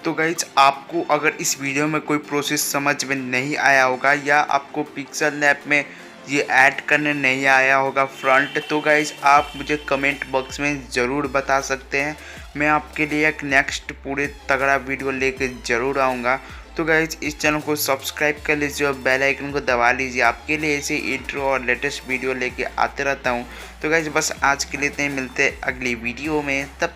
तो गाइज आपको अगर इस वीडियो में कोई प्रोसेस समझ में नहीं आया होगा या आपको पिक्सल लैब में ये ऐड करने नहीं आया होगा फ्रंट, तो गाइज आप मुझे कमेंट बॉक्स में ज़रूर बता सकते हैं। मैं आपके लिए एक नेक्स्ट पूरे तगड़ा वीडियो लेके ज़रूर आऊँगा। तो गाइज इस चैनल को सब्सक्राइब कर लीजिए और बेल आइकन को दबा लीजिए। आपके लिए ऐसे इंट्रो और लेटेस्ट वीडियो लेके आते रहता हूँ। तो गाइज बस आज के लिए इतने, मिलते हैं अगली वीडियो में। तब